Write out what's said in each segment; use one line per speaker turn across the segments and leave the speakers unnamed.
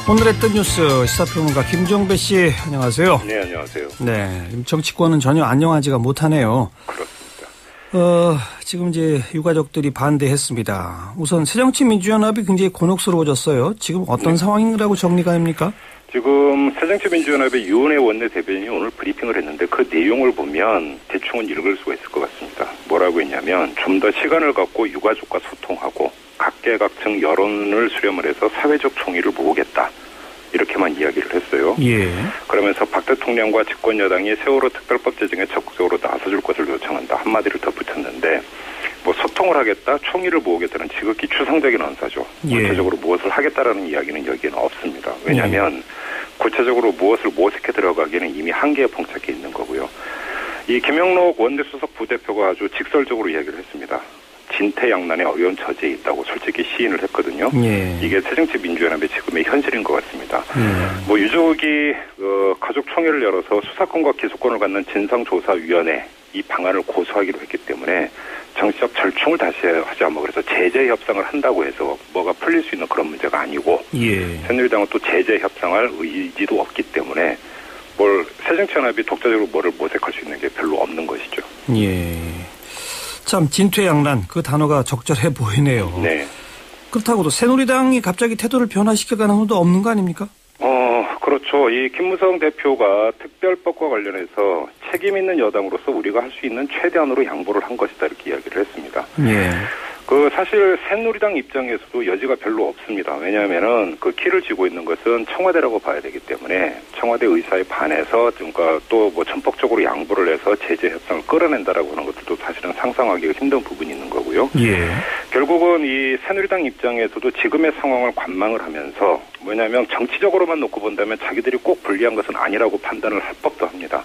오늘의 뜬 뉴스 시사평론가 김종배 씨, 안녕하세요.
네, 안녕하세요.
네, 정치권은 전혀 안녕하지가 못하네요.
그렇습니다.
지금 이제 유가족들이 반대했습니다. 우선 새정치민주연합이 굉장히 곤혹스러워졌어요. 지금 어떤 상황이라고 정리가 됩니까?
지금 새정치민주연합의 유은혜 원내대변인이 오늘 브리핑을 했는데 그 내용을 보면 대충은 읽을 수가 있을 것 같습니다. 뭐라고 했냐면 좀 더 시간을 갖고 유가족과 소통하고 각계각층 여론을 수렴을 해서 사회적 총의를 모으겠다. 이렇게만 이야기를 했어요.
예.
그러면서 박 대통령과 집권 여당이 세월호 특별법 제정에 적극적으로 나서줄 것을 요청한다. 한마디를 덧붙였는데 뭐 소통을 하겠다, 총의를 모으겠다는 지극히 추상적인 언사죠.
예.
구체적으로 무엇을 하겠다라는 이야기는 여기에는 없습니다. 왜냐하면 구체적으로 무엇을 모색해 들어가기에는 이미 한계에 봉착해 있는 거고요. 이 김영록 원내수석 부대표가 아주 직설적으로 이야기를 했습니다. 진퇴양난의 어려운 처지에 있다고 솔직히 시인을 했거든요.
예.
이게 새정치민주연합의 지금의 현실인 것 같습니다. 뭐 유족이 가족 총회를 열어서 수사권과 기소권을 갖는 진상조사위원회 이 방안을 고수하기로 했기 때문에 정치적 절충을 다시 하자 뭐 그래서 제재 협상을 한다고 해서 뭐가 풀릴 수 있는 그런 문제가 아니고
예.
새누리당은 또 제재 협상할 의지도 없기 때문에 새정치연합이 독자적으로 뭐를 모색할 수 있는 게 별로 없는 것이죠.
예. 참 진퇴양난 그 단어가 적절해 보이네요.
네.
그렇다고도 새누리당이 갑자기 태도를 변화시킬 가능성도 없는 거 아닙니까?
그렇죠. 이 김무성 대표가 특별법과 관련해서 책임 있는 여당으로서 우리가 할 수 있는 최대한으로 양보를 한 것이다 이렇게 이야기를 했습니다.
예.
사실 새누리당 입장에서도 여지가 별로 없습니다. 왜냐하면은 그 키를 쥐고 있는 것은 청와대라고 봐야 되기 때문에 청와대 의사에 반해서 그러니까 또 뭐 전폭적으로 양보를 해서 제재 협상을 끌어낸다라고 하는 것들도 사실은 상상하기가 힘든 부분이 있는 거고요.
예.
결국은 이 새누리당 입장에서도 지금의 상황을 관망을 하면서 뭐냐면 정치적으로만 놓고 본다면 자기들이 꼭 불리한 것은 아니라고 판단을 할 법도 합니다.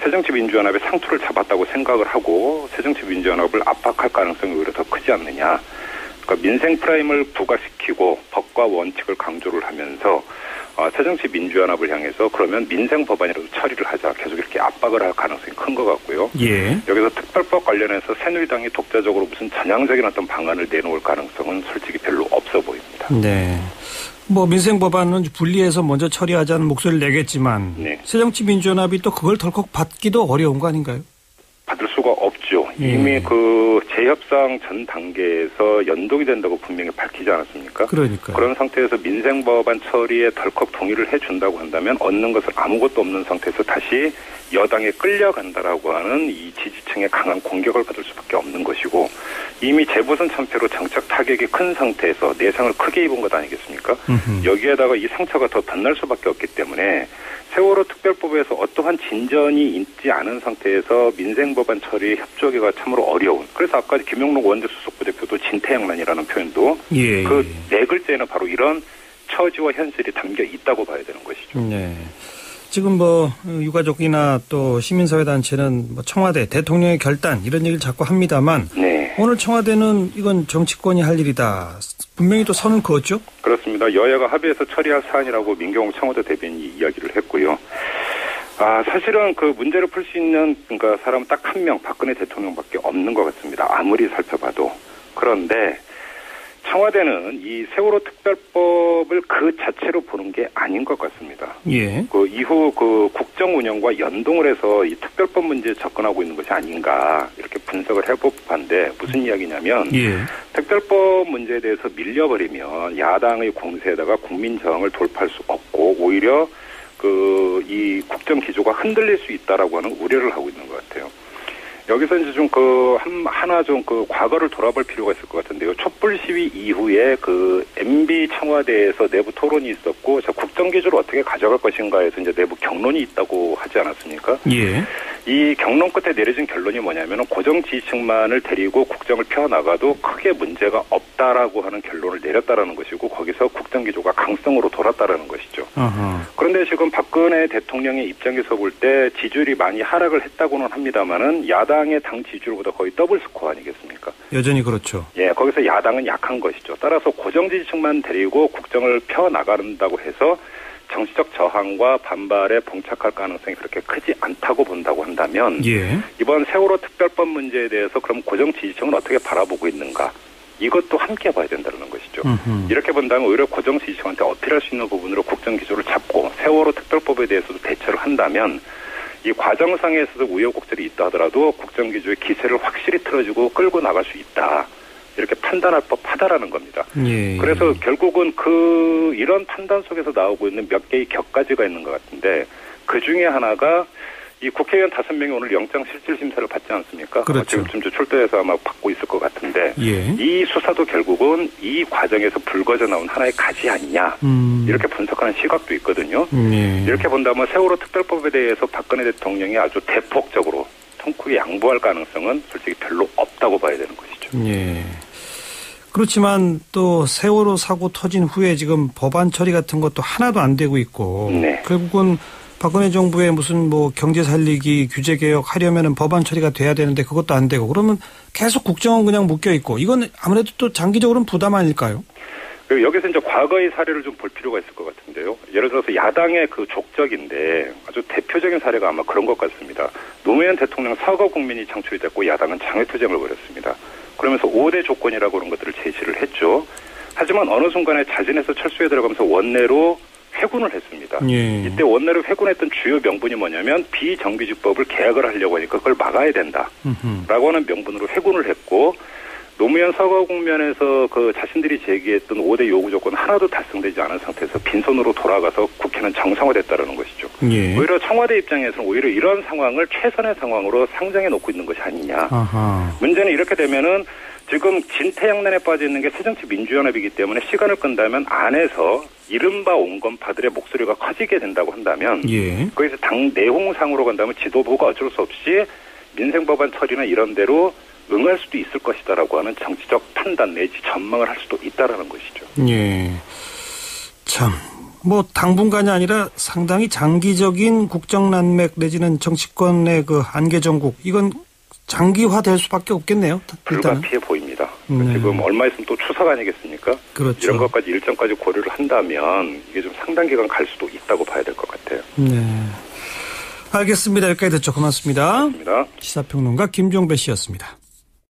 새정치민주연합의 상투를 잡았다고 생각을 하고 새정치민주연합을 압박할 가능성이 오히려 더 크지 않느냐. 그러니까 민생 프라임을 부과시키고 법과 원칙을 강조를 하면서 새정치민주연합을 향해서 그러면 민생 법안이라도 처리를 하자. 계속 이렇게 압박을 할 가능성이 큰 것 같고요. 예. 여기서 특별법 관련해서 새누리당이 독자적으로 무슨 전향적인 어떤 방안을 내놓을 가능성은 솔직히 별로 없어 보입니다.
네. 뭐 민생 법안은 분리해서 먼저 처리하자는 목소리를 내겠지만
네.
새정치민주연합이 또 그걸 덜컥 받기도 어려운 거 아닌가요?
받을 수가 없죠. 이미 재협상 전 단계에서 연동이 된다고 분명히 밝히지 않았습니까?
그러니까
그런 상태에서 민생 법안 처리에 덜컥 동의를 해준다고 한다면 얻는 것은 아무것도 없는 상태에서 다시 여당에 끌려간다라고 하는 이 지지층의 강한 공격을 받을 수밖에 없는 것이고 이미 재보선 참패로 정책 타격이 큰 상태에서 내상을 크게 입은 것 아니겠습니까? 여기에다가 이 상처가 더 덧날 수밖에 없기 때문에 세월호 특별법에서 어떠한 진전이 있지 않은 상태에서 민생법안 처리 협조하기가 참으로 어려운. 그래서 아까 김영록 원내수석 부대표도 진퇴양난이라는 표현도 그 네 글자에는 바로 이런 처지와 현실이 담겨 있다고 봐야 되는 것이죠.
네. 지금 유가족이나 또 시민사회단체는 청와대, 대통령의 결단 이런 얘기를 자꾸 합니다만 네. 오늘 청와대는 이건 정치권이 할 일이다. 분명히 또 선을 그었죠? 그렇습니다.
여야가 합의해서 처리할 사안이라고 민경욱 청와대 대변인이 이야기를 했고요. 사실은 그 문제를 풀 수 있는 그러니까 사람은 딱 한 명, 박근혜 대통령밖에 없는 것 같습니다. 아무리 살펴봐도. 그런데 청와대는 이 세월호 특별법을 그 자체로 보는 게 아닌 것 같습니다.
예.
그 이후 그 국정 운영과 연동을 해서 이 특별법 문제에 접근하고 있는 것이 아닌가 이렇게 분석을 해봅한데 무슨 이야기냐면 특별법 문제에 대해서 밀려버리면 야당의 공세에다가 국민 저항을 돌파할 수 없고 오히려 이 국정 기조가 흔들릴 수 있다라고 하는 우려를 하고 있는 것 같아요. 여기서 이제 좀 하나 좀 과거를 돌아볼 필요가 있을 것 같은데요. 촛불 시위 이후에 MB 청와대에서 내부 토론이 있었고, 국정기조를 어떻게 가져갈 것인가에서 이제 내부 경론이 있다고 하지 않았습니까?
예.
이 경론 끝에 내려진 결론이 뭐냐면은 고정 지지층만을 데리고 국정을 펴나가도 크게 문제가 없다라고 하는 결론을 내렸다라는 것이고, 거기서 국정기조가 강성으로 돌았다라는 것이죠. 그런데 지금 박근혜 대통령의 입장에서 볼 때 지지율이 많이 하락을 했다고는 합니다만은 야당의 당 지지율보다 거의 더블 스코어 아니겠습니까?
여전히 그렇죠.
예, 거기서 야당은 약한 것이죠. 따라서 고정 지지층만 데리고 국정을 펴나간다고 해서 정치적 저항과 반발에 봉착할 가능성이 그렇게 크지 않다고 본다고 한다면 이번 세월호 특별법 문제에 대해서 그럼 고정 지지층은 어떻게 바라보고 있는가? 이것도 함께 봐야 된다는 것이죠. 이렇게 본다면 오히려 고정시 지층한테 어필할 수 있는 부분으로 국정기조를 잡고 세월호 특별법에 대해서도 대처를 한다면 이 과정상에서도 우여곡절이 있다 하더라도 국정기조의 기세를 확실히 틀어주고 끌고 나갈 수 있다. 이렇게 판단할 법하다라는 겁니다.
예.
그래서 결국은 이런 판단 속에서 나오고 있는 몇 개의 격가지가 있는 것 같은데 그 중에 하나가 이 국회의원 5명이 오늘 영장실질심사를 받지 않습니까?
그렇죠.
지금 출두해서 아마 받고 있을 것 같은데
예.
이 수사도 결국은 이 과정에서 불거져 나온 하나의 가지 아니냐 이렇게 분석하는 시각도 있거든요.
예.
이렇게 본다면 세월호 특별법에 대해서 박근혜 대통령이 아주 대폭적으로 통크게 양보할 가능성은 솔직히 별로 없다고 봐야 되는 것이죠.
예. 그렇지만 또 세월호 사고 터진 후에 지금 법안 처리 같은 것도 하나도 안 되고 있고
네.
결국은 박근혜 정부의 무슨 뭐 경제 살리기 규제 개혁 하려면은 법안 처리가 돼야 되는데 그것도 안 되고 그러면 계속 국정은 그냥 묶여 있고 이건 아무래도 또 장기적으로는 부담 아닐까요?
여기서 이제 과거의 사례를 좀 볼 필요가 있을 것 같은데요. 예를 들어서 야당의 그 족적인데 아주 대표적인 사례가 아마 그런 것 같습니다. 노무현 대통령 사과 국민이 창출이 됐고 야당은 장외투쟁을 벌였습니다. 그러면서 5대 조건이라고 그런 것들을 제시를 했죠. 하지만 어느 순간에 자진해서 철수에 들어가면서 원내로 회군을 했습니다.
예.
이때 원내로 회군했던 주요 명분이 뭐냐면 비정규직법을 개혁을 하려고 하니까 그걸 막아야 된다라고 하는 명분으로 회군을 했고 노무현 사과 국면에서 그 자신들이 제기했던 5대 요구 조건 하나도 달성되지 않은 상태에서 빈손으로 돌아가서 국회는 정상화됐다는 것이죠.
예.
오히려 청와대 입장에서는 오히려 이런 상황을 최선의 상황으로 상정해 놓고 있는 것이 아니냐.
아하.
문제는 이렇게 되면은 지금 진퇴양난에 빠져 있는 게 새정치민주연합이기 때문에 시간을 끈다면 안에서 이른바 온건파들의 목소리가 커지게 된다고 한다면
예.
거기서 당 내홍상으로 간다면 지도부가 어쩔 수 없이 민생법안 처리나 이런 대로 응할 수도 있을 것이다라고 하는 정치적 판단 내지 전망을 할 수도 있다라는 것이죠.
예. 참, 뭐 당분간이 아니라 상당히 장기적인 국정난맥 내지는 정치권의 그 안개 정국 이건 장기화될 수밖에 없겠네요.
불가피해 보입니다. 지금 얼마 있으면 또 추석 아니겠습니까?
그렇죠.
이런 것까지 일정까지 고려를 한다면 이게 좀 상당 기간 갈 수도 있다고 봐야 될 것 같아요.
네. 알겠습니다. 여기까지 듣죠. 고맙습니다.
고맙습니다.
시사평론가 김종배 씨였습니다.